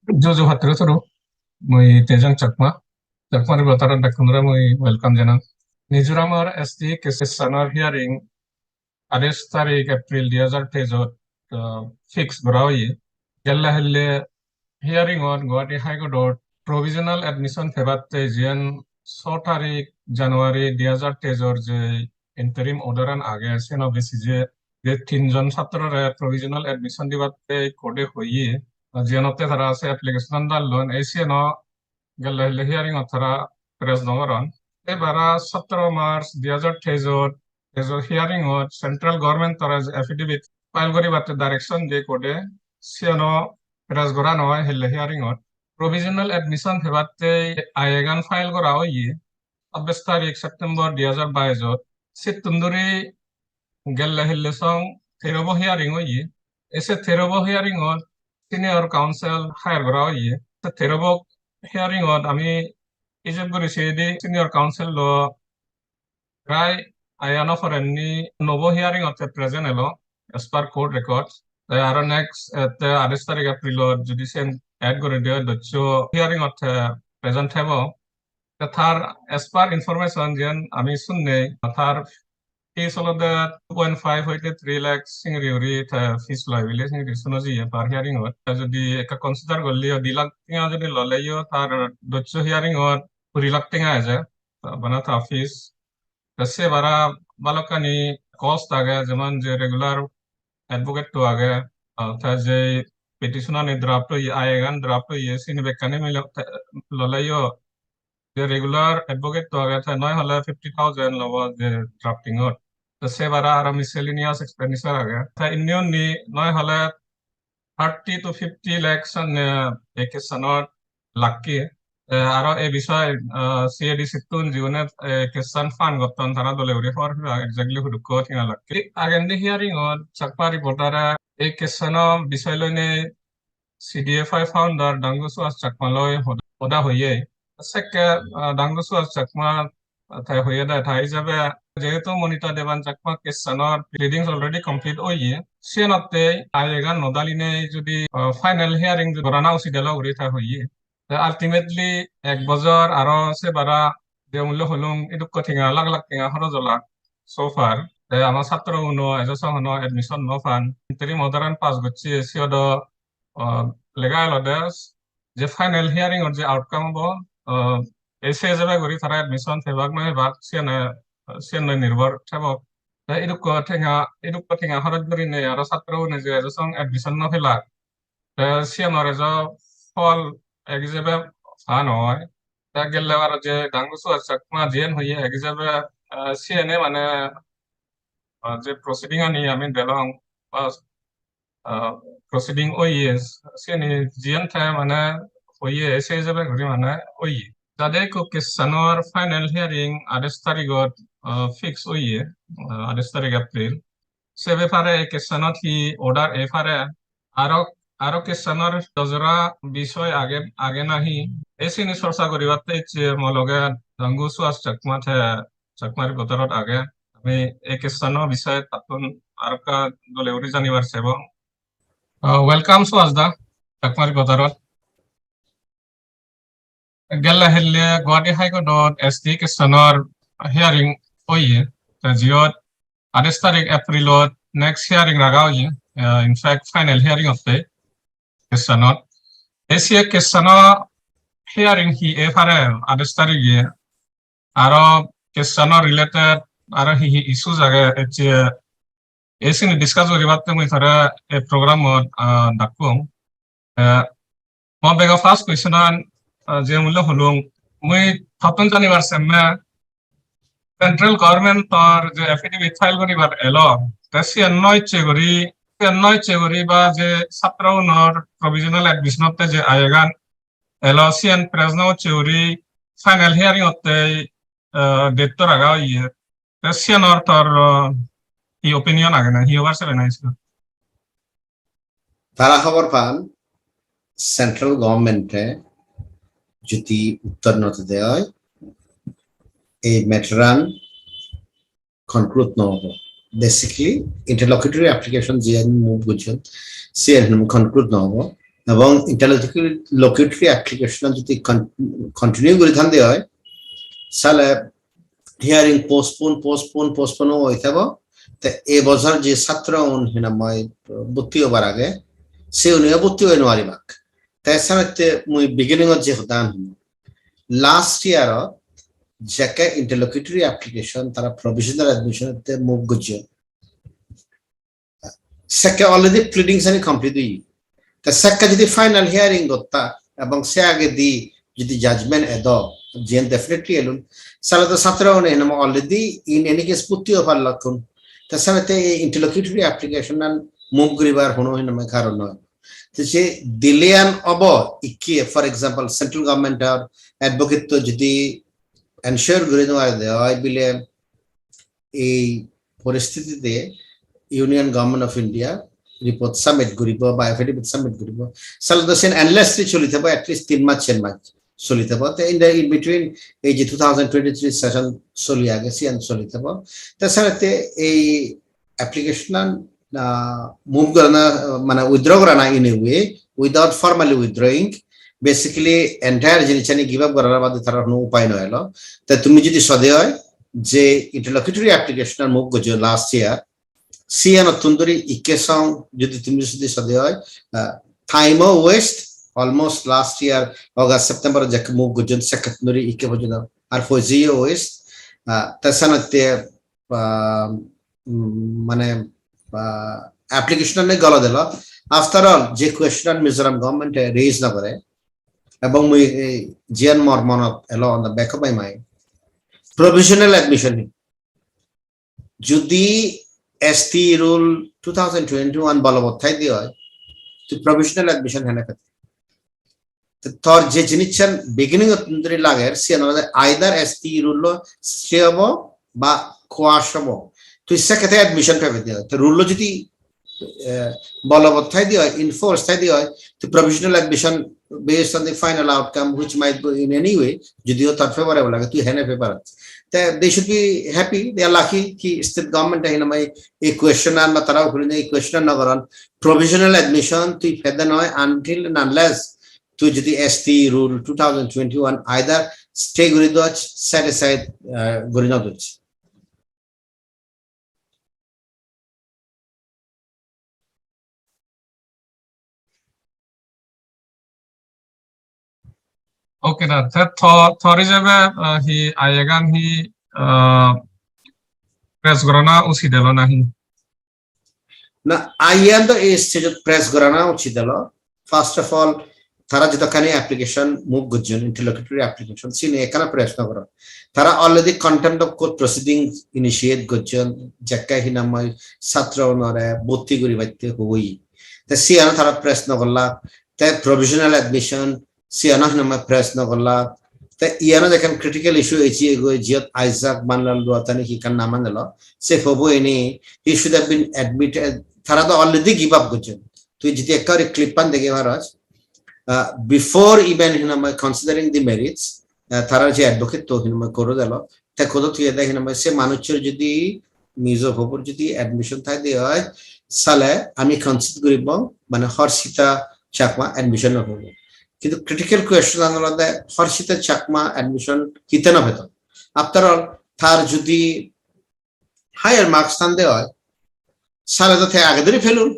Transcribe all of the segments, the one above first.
Jojo hatro toro moi tejang Chakma Reporter dakunra moi welcome jana. Mizoramar ST kesanor hearing আঠাশ তারিখ April 2023 fix barawi gella helle hearing on Guwahati High Court provisional admission febatte jian 6 তারিখ জানুয়ারি 2023 যে interim order an age seno besi যে তিনজন ছাত্ররে provisional admission দিবাতে কোডে হইয়ে জিয়ানতে তারা আছে অ্যাপ্লিকেশন দালন এসিনো gella helle hearing অথরা প্রেস নগরন এবারা 17 মার্চ 2023 এজো হিয়ারিং ও সেন্ট্রাল গভর্নমেন্ট তরা এফিডেভিট ফাইল করি বাতে ডাইরেকশন দে কোডে সিয়ানো রাজগোরা নয় হেলে হিয়ারিং ও প্রভিশনাল এডমিশন হেবাতে আয়েগান ফাইল করা হইয়ে 28 তারিখ সেপ্টেম্বর 2022 সিট তুন্দুরি গেলে হেলে সং থেরবো হিয়ারিং হইয়ে এসে থেরবো হিয়ারিং ও সিনিয়র কাউন্সিল হায়ার করা হইয়ে থেরবো হিয়ারিং ও আমি ইজেব করেছি দি সিনিয়র কাউন্সিল লো প্রায় আয়ানো ফরেননি নবো হিয়ারিং অতে প্রেজেন্ট এলো as per court records আর নেক্সট 28 তারিখ এপ্রিল যদি সেন এড করে দেয় দচ্ছ হিয়ারিং অতে প্রেজেন্ট হেবো তার as per ইনফরমেশন যেন আমি শুননে তার ফিস হলো 2.5 হইতে 3 লাখ সিংরি উরি ফিস লয় বিলে সিংরি শুনো জি পার হিয়ারিং হত যদি একটা কনসিডার করলি 2 লাখ টিকা যদি ললেইও তার দচ্ছ হিয়ারিং হত 2 লাখ টিকা আছে বানা তা ফিস से बारा बालकानी कॉस्ट आगे जमान जे रेगुलर एडवोकेट तो आगे था जे petition ने ड्राफ्ट तो ये आएगा ड्राफ्ट तो ये सीन बेकने में ललायो जे रेगुलर एडवोकेट तो आगे था नॉय हला 50,000 लवा जे ड्राफ्टिंग और तो से बारा आरा मिसेलिनियस एक्सपेंडिचर आगे था इन्यों नी नॉय हला 30 to 50 lakhs ने एक सनोट लाकी আরো এই বিষয় সিএডি সিতুন জীবনে কেসান ফান গতন তারা দলে উড়ে ফর এক্স্যাক্টলি হুদুক থিনা লাকি আগেন্দি হিয়ারিং অন চাকমা রিপোর্টারা এই কেসান বিষয় লইনে সিডিএফআই ফাউন্ডার ডাঙ্গু সুহাস চাকমা লয় ওদা হইয়ে সেকে ডাঙ্গু সুহাস চাকমা তাই হইয়ে দা তাই যাবে যেহেতু মনিতা দেবান চাকমা কেসানর প্লিডিংস অলরেডি কমপ্লিট হইয়ে সেনতে আয়েগান নদালিনে যদি ফাইনাল হিয়ারিং গরানা উচিত দেলা উড়ে থা হইয়ে আলটিমেটলি 1 বছর আরো সে বারা যে মূল্য হলুম এটুক কথিঙা লাখ লাখ টিঙা খরচলা সোফার আমার ছাত্র উনো এজসং হনো এডমিশন ন ফান ইন্টারিম অর্ডারান পাস গচ্ছি সিওদ লেগা লদেস যে ফাইনাল হিয়ারিং অর যে আউটকাম হবো এসে যাবে গরি তারা এডমিশন ফেবাক নয় বাক সিয়ানে নির্ভর থাকব এটুক কথিঙা খরচ করি নেই আর ছাত্র উনে যে এজসং এডমিশন ন ফেলাক সিয়ানর এজ ফল এক্সামে ফান হয় তা গেলে আর যে ডাঙ্গু সুহাস চাকমা জিএন হইয়ে এক্সামে সিএনএ মানে যে প্রসিডিং আনি আমি দেলং প্রসিডিং ওইয়ে সিএনএ জিএন থাকে মানে হইয়ে এসে যাবে ঘুরি মানে ওইয়ে তাদের কো কেসানর ফাইনাল হিয়ারিং 28 তারিখত ফিক্স ওইয়ে 28 তারিখ এপ্রিল সে ব্যাপারে কেসানত হি অর্ডার এফারে আরো কেসানর দজরা বিষয় আগে নাহি এসিনি চর্চা করিবাতে ইচ্ছে মলগে ডাঙ্গু সুহাস চাকমা চাকমা রিপোর্টারত আগে আমি এই কেসানৰ বিষয়ে তাতুন আর কা দলে উড়ি জানিবার চাইব ওয়েলকাম সুহাস দা চাকমা রিপোর্টারত গেলা হেলে গুৱাহাটী হাইকোর্টত এসটি কেসানৰ হিয়ারিং হইয়ে জিঅত 28 তারিখ এপ্রিলত নেক্সট হিয়ারিং রাগা হইয়ে ইনফ্যাক্ট ফাইনাল হিয়ারিং হতে কেসানত এসিয়ে কেসানো হিয়ারিং হি এফারে 28 তারিখে আরো কেসানো রিলেটেড আরো হি ইস্যুস আগে এচে এসিনি ডিসকাস করিবাতে মই ধরে এ প্রোগ্রামত ডাকুম মই বেগা ফার্স্ট কোয়েশ্চন যে মূল্য হলুম মই থাতুন জানিবার সেমে সেন্ট্রাল গভর্নমেন্ট তর যে এফিডেভিট ফাইল করিবার এলো তেসি নয় চেগরি বা যে ছাত্র উনর প্রভিশনাল এডমিশনতে যে আয়েগান এলসিএন প্রেজনো চেউরি ফাইনাল হিয়ারিং হতে ডেট তো রাগা হইয়ে তেসিয়ান অর্থর ই ওপিনিয়ন আগে না হি ওভার সেভেন আইছিল তারা খবর পান সেন্ট্রাল গভর্নমেন্টে যদি উত্তর নতে দেয় এই ম্যাটারান কনক্লুড নহব basically interlocutory application GN move gujon CN conclude নহব এবং ইন্টারলোকিউটরি অ্যাপ্লিকেশন যদি কন্টিনিউ করে থাকতে হয় সালে হিয়ারিং পোস্টপোন হইতাব তে এই বছর যে ছাত্র হিনাময় ভর্তি হবার আগে সে উনিও ভর্তি হয়ে নোৱাৰিবাক তাই সাথে মুই বিগিনিং যে হদান লাস্ট ইয়ার যাকে ইন্টারলোকিউটরি অ্যাপ্লিকেশন তারা প্রভিশনাল এডমিশনতে মুভ করছে সেকে অলরেডি প্লিডিংস আমি কমপ্লিট হই তা সেকে যদি ফাইনাল হিয়ারিং করতা এবং সে আগে দি যদি জাজমেন্ট এদ জেন ডেফিনেটলি এলুন সালে তো ছাত্র অলরেডি ইন এনি কেস ভর্তি হবার লক্ষণ তা সাথে এই ইন্টারলোকিউটরি অ্যাপ্লিকেশন মুভ করিবার কোনো কারণ নয় যে দিলিয়ান অব ইকি ফর এক্সাম্পল সেন্ট্রাল গভর্নমেন্ট আর অ্যাডভোকেট তো যদি এনশিওর করে দেওয়া বিলে এই পরিস্থিতিতে union government of India report submit করিব বা এফিডেভিট সাবমিট করিব সালে তো সেন এনলেসলি চলি থাকব এটলিস্ট 3 মাস 4 মাস চলি থাকব তো ইন বিটুইন এই যে 2023 সেশন চলি আগে সিয়ান চলি থাকব তাছাড়াতে এই অ্যাপ্লিকেশন মুভ করা মানে উইথড্র করা না in a way without formally withdrawing basically entire জিনিসটানি গিভ আপ করার বাদে তার কোনো উপায় নয় এলো তা তুমি যদি সদে হয় যে ইন্টারলোকিউটরি অ্যাপ্লিকেশন মুভ করছো লাস্ট ইয়ার সিয়ান অত্যন্তরি ইকেসং যদি তুমি যদি সদে হয় টাইমও West almost last year August September যাকে মুভ করছেন সেকেন্ডারি ইকে পর্যন্ত আর পয়জিও ওয়েস্ট তাছাড়াতে মানে অ্যাপ্লিকেশন গলা দিল আফটার অল যে কোয়েশ্চন মিজোরাম গভর্নমেন্ট রেজ না করে এবং মুই জিয়ান মর্মনত এলো on the back of my mind provisional admission যদি এসটি রুল 2021 বলবৎ থাই দিয়ে হয় তো প্রভিশনাল এডমিশন হেনে খাতে তোর যে জিনিসটা বিগিনিং অন্তরি লাগে সে আইদার এসটি রুল সে হব বা কোয়াশ হব তুই সেক্ষেত্রে এডমিশন পাবে দিয়ে হয় তো রুল যদি বলবৎ থাই দিয়ে হয় ইনফোর্স থাই দিয়ে হয় তো provisional admission based on the final outcome which might go in any way যদিও তার ফেভারেবল লাগে তুই হেনে paper they should be happy they are lucky ki state government hinamai এই কোয়েশ্চন আর বা তারাও করে এই কোয়েশ্চন না করান প্রভিশনাল এডমিশন তুই ফেদা নয় until and unless তুই যদি এসটি রুল 2021 either stay করে দচ set aside করে না দচ Okay, that thor hisabe hi ayegan hi press gorana uchi delo nahi না আইয়ান তো এই স্টেজ প্রেস করানো উচিত হলো ফার্স্ট অফ অল তারা যতখানি অ্যাপ্লিকেশন মুভ করছেন ইন্টারলোকিউটরি অ্যাপ্লিকেশন সিনে এখানে প্রেস না করা তারা already contempt of court proceeding initiate করছেন যাকে হিনাময় ছাত্র নরে ভর্তি করি বাইতে হই তা সিয়ানা তারা প্রেস না করলা তাই প্রভিশনাল এডমিশন সিয়ানা হিনাময় প্রেস না করলা তা ইয়ানা দেখেন ক্রিটিক্যাল ইস্যু হয়েছে জিয়ত আইজাক বানলাল দোয়াতানি কি কান নামান দিল সে হবো এনে he should have been admitted তারা তো অলরেডি গিভ আপ করছেন তুই যদি একেবারে ক্লিপ পান দেখে ভারস বিফোর ইভেন হিনাময় কনসিডারিং দি মেরিটস তারা যে অ্যাডভোকেট তো হিনাময় করে দিল তা কত তুই দেখ হিনাময় সে মানুষের যদি মিজো খবর যদি অ্যাডমিশন থাই দেওয়া হয় সালে আমি কনসিডার করিব মানে হর্ষিতা চাকমা অ্যাডমিশন হবো কিন্তু ক্রিটিক্যাল কোয়েশ্চন আনলাদে হর্ষিতা চাকমা অ্যাডমিশন কিতে না পেত আফটার অল তার যদি হায়ার মার্কস টান দেওয়া হয় সালে তো আগে ধরে ফেলুন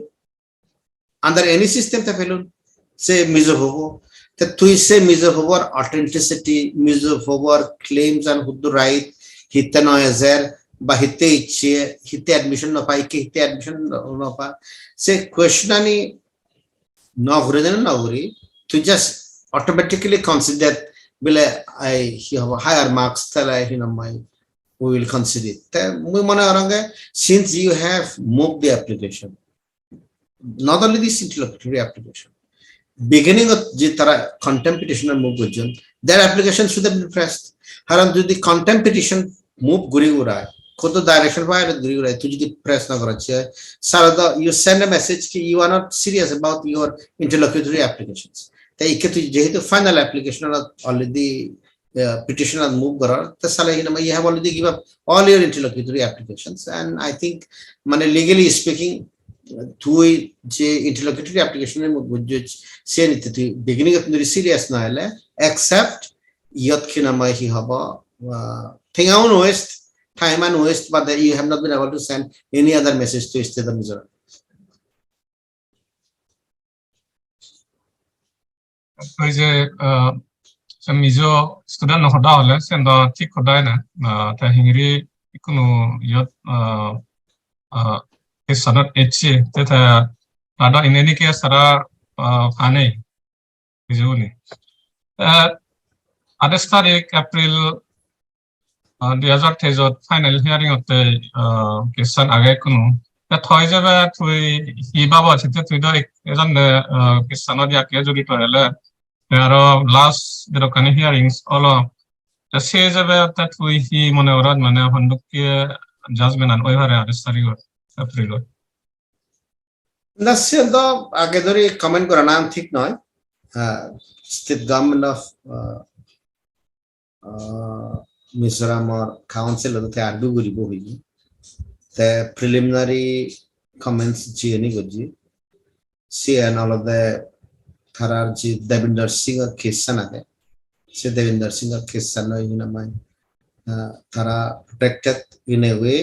আন্ডার এনি সিস্টেম তে ফেলুন সে মিজো হবো তা তুই সে মিজো হবার অথেন্টিসিটি মিজো হবার ক্লেমস অ্যান্ড হুড রাইট হিতে নয় বা হিতে ইচ্ছে হিতে অ্যাডমিশন না পাই কি হিতে অ্যাডমিশন না পা সে কোয়েশ্চন আনি না ঘুরে দেন না ঘুরি to just automatically consider will I have higher marks that we will consider it. Since you have moved the application, not only this interlocutory application, beginning of the contempt petition move that application should have been pressed. Haram to the contempt petition move guri urai. Koto direction by guri urai to the press na karachi. Sarada, you send a message ki you are not serious about your interlocutory applications. তাই এক্ষেত্রে যেহেতু final application already petition move করার তা সালে you have already give up all your interlocutory applications and I think মানে legally speaking তুই যে ইন্টারলোকিটরি অ্যাপ্লিকেশনের মধ্যে সে নিতে তুই বিগিনিং অফ তুই সিরিয়াস না হলে অ্যাকসেপ্ট ইয়ত খিনামাই হি হব Tenga waste, time and waste, but you have not been able to send any other message to State of Mizoram. ওই যে মিজো স্টুডেন্ট নহদা হলে সেন্দ ঠিক খদাই না তা হিংরি কোনো ইয়ত সনত এচি তেতা আদা ইনেনি কে সারা ফানে বিজুনি 28 তারিখ এপ্রিল 2023 ফাইনাল হিয়ারিং হতে কেছন আগে কোনো থৈ যাবে তুই হিবাব আছে তুই তো এজন কেছনত ইয়াকে জড়িত হলে আৰু লাষ্ট যেরকম হিয়ারিংস অল সে যাবে তুই হি মনে ওরাত মানে হন্দুকে জাজমেন্ট আন ওইভাবে 28 তারিখ এপ্রিল না সে তো আগে ধরে কমেন্ট করা নাম ঠিক নয় state government of Mizoram or council of the Ardu Guri, the preliminary comments Giani Goji, see and all of the Thararji Devinder Singer Kisanade, say Devinder Singer Kisano in a mind. Tara protected in a way,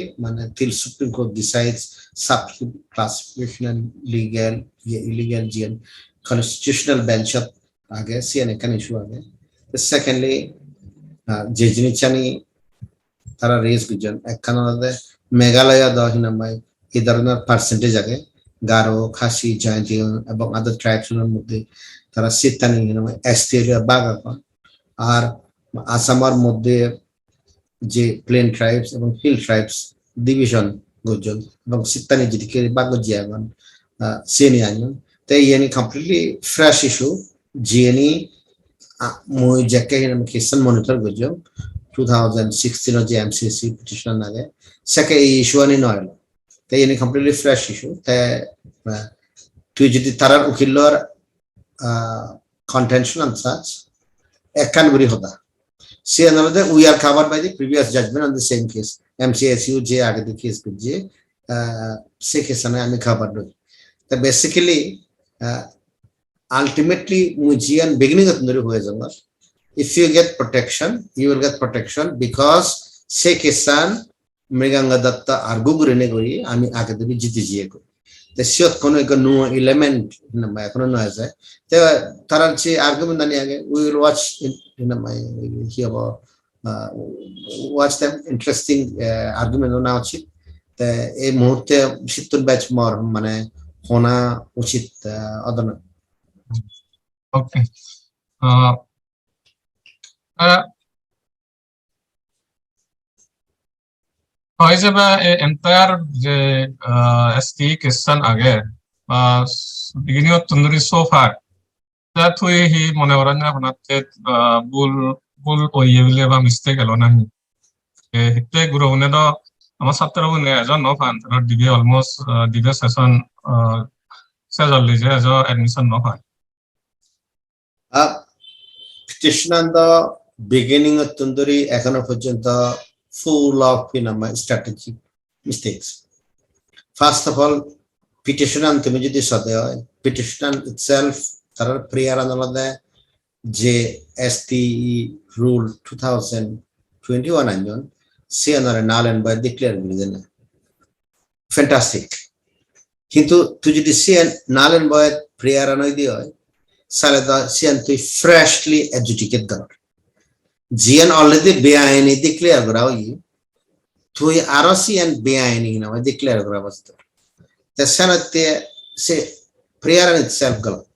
till Supreme Court decides sub classification, legal, illegal, constitutional bench up, I guess, see and I can issue again. Secondly, jeyyey chani tara raise gujan ekkanade meghalaya dahinamai ei dhoroner percentage age garo khasi jainti ebong other tribes er moddhe tara sitani hinamai area baga ar asamar moddhe je plain tribes ebong hill tribes division gujan ebong sitani jidike bago jiagon seni anon tai yani completely fresh issue jeni মই যাকে কেসন monitor গজো 2016 এর যে MCC petition লাগে সেকে এই issue আনি নয় তাই এনি কমপ্লিটলি ফ্রেশ ইস্যু তাই তুই যদি তারার উকিলর contention and such একখান বড়ি হতা সে another we are covered by the previous judgment on the same case MCSU যে আগে দি কেস করছে সে কেসনে আমি covered হই তা basically ultimately mujian beginning of nuri hoye janga if you get protection you will get protection because se kisan mriganga datta argu gurene gori ami age debi jiti jiye ko the shot kono ek no element na ma kono no ase te tarar che argument nani age we will watch in my here watch them interesting argument na uchit te ei muhurte shittur batch mor mane hona uchit adana. Okay. Hoy যাবে entire যে ST কেসন আগে beginning of তুন্দুরি so far তা তুই হি মনে করেন না হনাতে বুল ওইয়ে বিলে বা মিস্টেক এলো না হিতে গুরু হনে তো আমার ছাত্র হনে এজন ন ফান তার দিবে অলমোস্ট দিবে সেশন সেজলি যে এজ এডমিশন ন fun petition and the beginning of Tunduri econo porjonto full of strategic mistakes. First of all, petition and tumi jodi sade hoy petition itself tarar prayer anolade je STE rule 2021 anjon se anore null and void declare guridena fantastic kintu tu jodi se null and void prayer anoi di hoy Salada sianti freshly adjudicate gar. Jian already beaini declare grawi. Tui arosi and beaini na declare gravasta. The sanate say prayer in itself galat.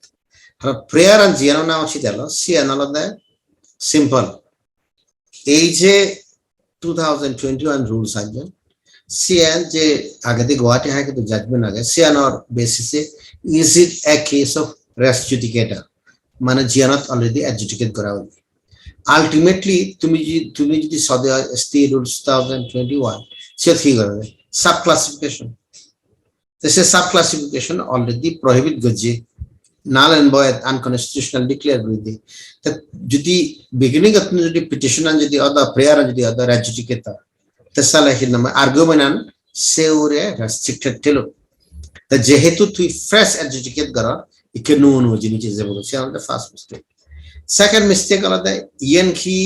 Prayer and jiano na ochidelo sian alada simple. Age 2021 rules anjan. Sian je agadi Guwahati High Court judgment age sian or basis is it a case of res judicata মানে জিয়ানত already adjudicate করা হয়েছে ultimately তুমি যদি সদে ST rules 2021 সে কি করবে sub classification this is sub classification already prohibit গজি null and void unconstitutional declare করে তা যদি বিগিনিং আপনি যদি পিটিশন আন যদি অদা প্রেয়ার যদি অদা adjudicate তাহলে কি নাম আর্গুমেন্ট সে ওরে রেস্ট্রিক্টেড ছিল তা যেহেতু তুই ফ্রেশ adjudicate করা ইকে নো নো জিনিস যে বলছি আমাদের ফার্স্ট মিস্টেক সেকেন্ড মিস্টেক আলাদা ইয়েন কি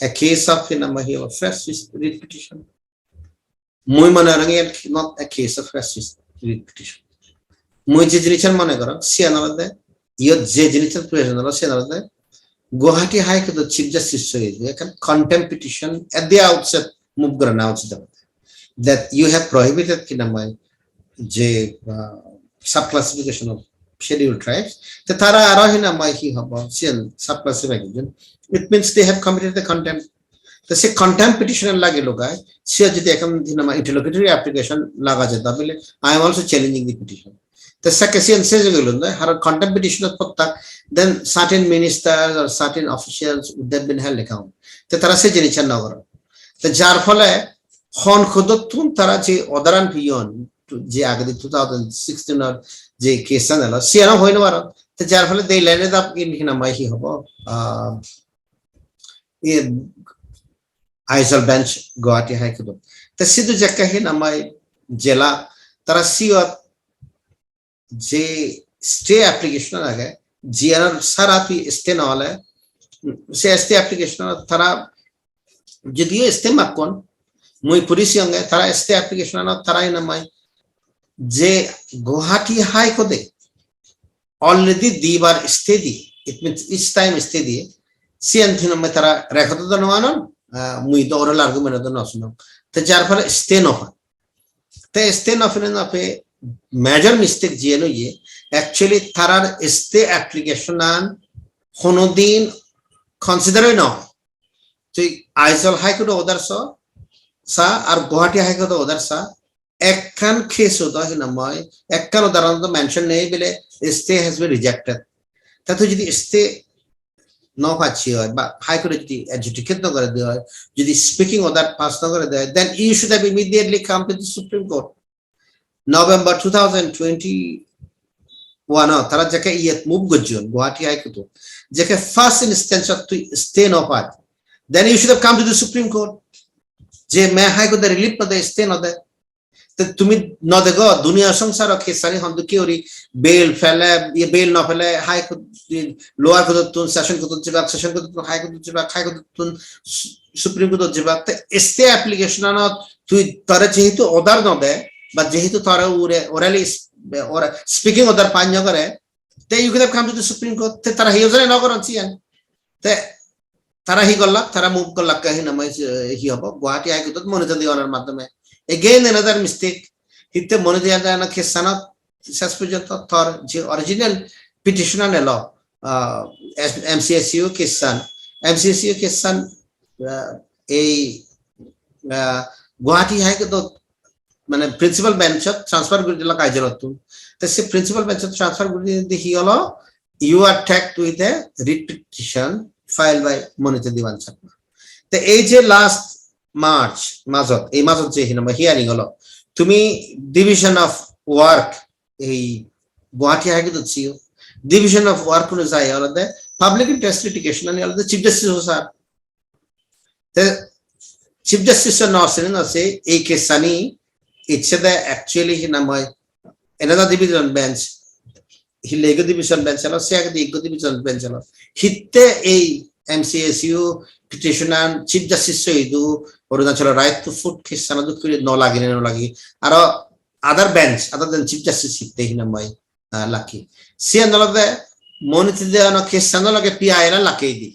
a case of fresh writ petition মই মনে রাখি not a case of fresh writ petition মই যে জিনিসের মনে করো সে আলাদা ইয়ে যে জিনিসের প্রয়োজন হলো সে আলাদা Guwahati High Court Chief Justice contempt petition at the outset move announced that you have prohibited kinamai je subclassification of scheduled tribes. The Tara Arahina mai hi haba subclassification. It means they have committed the contempt. The say contempt petition lage logai. She jodi ekam dinama interlocutory application laga jeta bile. I am also challenging the petition. The second says her contempt petition then certain ministers or certain officials would have been held account. The Tarase Jenichan Nagar. The Jarfale Hon Khodotun Tarachi Odaran Pion to Jagadi 2016 or J. Kesanella. Siena Hoinavara. The Jarfale they landed up in Hinamaihi Hobo. In Isle Bench, Guwahati High Court. The Sidhu Jakahin Amai Jela Tarasio যে stay application আগে GR সারা তুই stay না হলে সে stay application তারা যদিও stay Makon মই police সঙ্গে তারা স্টে অ্যাপ্লিকেশন তারাই নামাই যে গুয়াহাটি হাই কোর্টে অলরেডি দুইবার স্টে দি it means each time stay দিয়ে সিএন নামে তারা রেখত তো নমানন মুই তো ওরাল আর্গুমেন্ট তো নশুনো তো যার ফলে স্টে ন হয় তো স্টে ন ফেলে না pay major mistake jeno ye actually tarar stay application an honodin consider no so Isle High Court order sa ar Guwahati High Court order sa ekkan case hoda hinamoy ekkan udaharon to mention nei bile stay has been rejected tato jodi stay no pachi hoy ba High Court jodi adjudicate no kore deoy jodi speaking order pass no kore deoy then you should have immediately come to the Supreme Court. November 2021 tara jake yet move gojjon Guwahati High Court jake first instance of to stay no part then you should have come to the Supreme Court je main High Court relief no de stay no de to tumi no de go duniya sangsar ke sari hondu ki ori bail fele ye bail no fele High Court lower court tun session court jibak session court tun High Court jibak High Court tun Supreme Court jibak te stay application no tu tara jehetu order no de but jehetu tara orally or speaking order panya kore te you could have come to the Supreme Court te tara hiyozane no koron sian te tara hi golla tara move golla kahi namai hi hobo Guwahati High Court monita diwanar madhyome again another mistake hitte monita dana kesana suspension tor je original petitioner nelo MCSU kesan ei Guwahati High Court মানে principal bench transfer করে দিলা কাইজারতুন তো সে principal bench transfer করে দিতে হি হলো you are tagged with a writ petition file by Monita Dewan Chakma তো এই যে লাস্ট মার্চ মাসত যে হিয়ারিং হলো তুমি ডিভিশন অফ ওয়ার্ক এই গুয়াহাটি হাই কোর্ট ছিল ডিভিশন অফ ওয়ার্ক কোন যায় হলো দে পাবলিক ইন্টারেস্ট লিটিগেশন মানে হলো চিফ জাস্টিস স্যার তো চিফ জাস্টিস নরসেন আছে এই কেসানি it's actually hinamoy another division bench hilley division bench alo se agadi division bench alo hitte ei MCSU petition and chief justice soidu orunachal right to food case sanadu kuri no lagi aro other bench other than chief justice hitte hinamoy lucky se andalade monitide ano case sanaloge PI na lucky di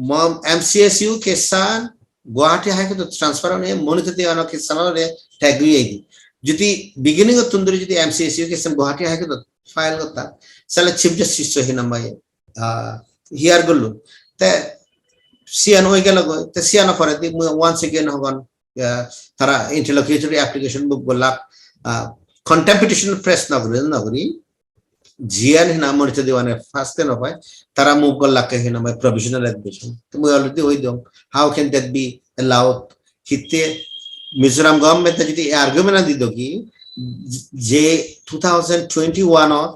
mom MCSU kesan Guwahati High Court transfer on monita diano ke sanore tag di jodi beginning of tunduri jodi MCSU ke sam Guwahati High Court file gotta sale chief justice so hinamai here gollu te sian hoy gelo go te sian pore di once again hogon tara interlocutory application book golla contempt petition press nagri jian hina monita diwane first no pai tara move golla ke hinamai provisional admission to we already hoy dong how can that be allowed hitte Mizoram government jodi argument dido ki je 2021 or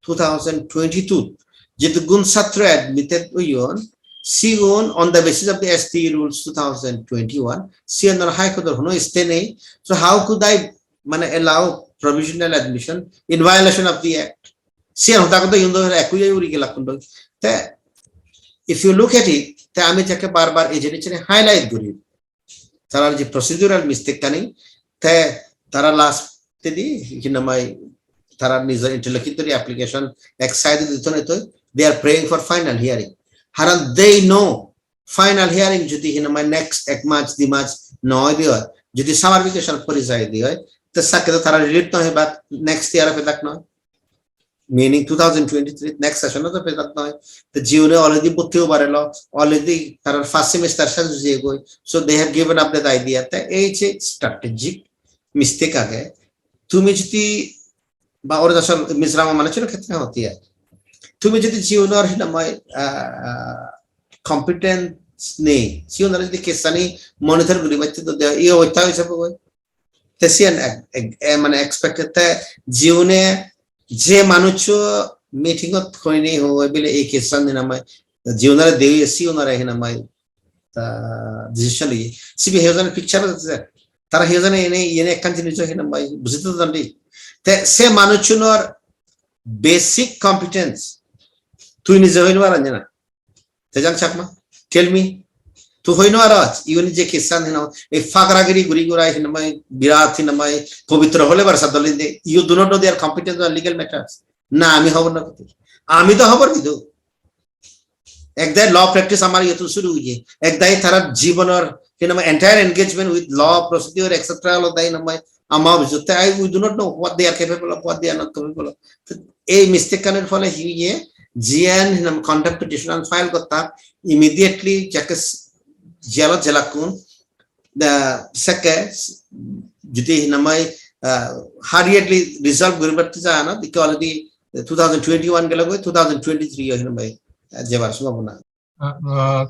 2022 jit gun satra admitted uyon Sigon on the basis of the ST rules 2021, Sian or High Court no is Deney. So how could I allow provisional admission in violation of the act? Sian Hutakoto Yundo Equity. If you look at it, the Amitaka Barbar agent highlight Guri. Tara procedural mistake canning, Tara last Teddy, Hinamai, Tara is an interlocutory application, excited they are praying for final hearing. Haran they know final hearing jodi hinamai next ek match the match no idea jodi summer vacation for is idea the sakta Tara relate no hai baat next year pe tak no meaning 2023 next session no pe tak no the june already butthiyo barelo already Tara first semester je go so they have given up that idea ta h strategic mistake age tumi jodi ba or dasal misrama mane chilo khetre hoti hai তুমি যদি জিওনার হিনামাই competence নেই জিওনার যদি কেসানি monitor করি বাচ্চা তো ই হইতা হিসাবে কই তেসিয়ান এক্সপেক্টেড জিওনে যে মানুষ মিটিংত কইনি হয় বলে এই কেসান হিনামাই জিওনারে দেই সিওনারে হিনামাই তা ডিসিশনলি সিবি হেজন পিকচার তারা হেজন এনে একখান জিনিস হিনামাই বুঝিতে দন্ডি তে সে মানুষনর basic competence tu ni je hoino aranjana tejang chakma tell me tu hoino araj iuni je kisan hina e fagragiri guri gurai hina mai birat hina mai povitra hole bar sadolinde you do not know their competence on legal matters na ami hobor na koti ami to hobor didu ekdai law practice amar yetu shuru hoye ekdai thara jibanor hina mai entire engagement with law procedure etc all dai na mai ama bijute we do not know what they are capable of what they are not capable of a mistake kaner phole hiye gn hinam conduct petition file korta immediately jake jelakun the second jodi hinamai hurriedly resolve guribarte jana the already 2021 gelo 2023 hinamai jebar sambhavana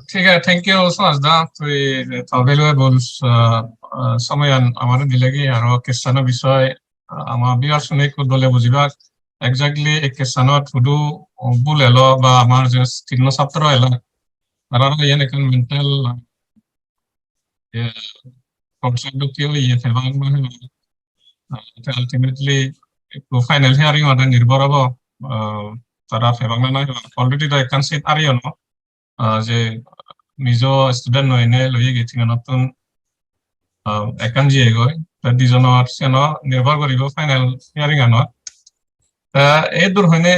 ঠিক আছে thank you সুহাসদা তুই valuable সময় আমার দিলেগি আর কেসানৰ বিষয় আমাৰ বিয়াৰ শুনে দলে বুজিবা এক্স্যাক্টলি এই কেসানত ফুডু বুল এলো বা আমাৰ যে তিন ছাত্র এলো আর ইয়ান এখন মেন্টাল কনসেপ্ট কি ইয়ে ফেভাং মানে আলটিমেটলি ফাইনাল হিয়ারিং অর্ডার নির্ভর হব তারা ফেভাং না অলরেডি তো একখান সিট আরিও ন যে নিজ ষ্টুডেন্ট নহয় নে লৈ গেছি নতুন একখান জিয়ে গৈ দুজনৰ চেন নিৰ্ভৰ কৰিব ফাইনেল হিয়াৰিং আনত এই দূৰ হয়নে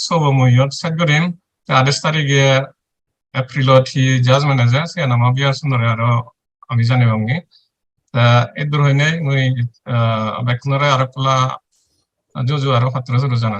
চব মইয়ত চেট কৰিম 28 তাৰিখে এপ্ৰিলত সি জাজমেণ্ট আছে চেন আমাৰ বিয়াৰ চনৰে আৰু আমি জানিবাংগি এই দূৰ হয়নে মই বেকনৰে আৰু কলা জজু আৰু ছাত্ৰ জানা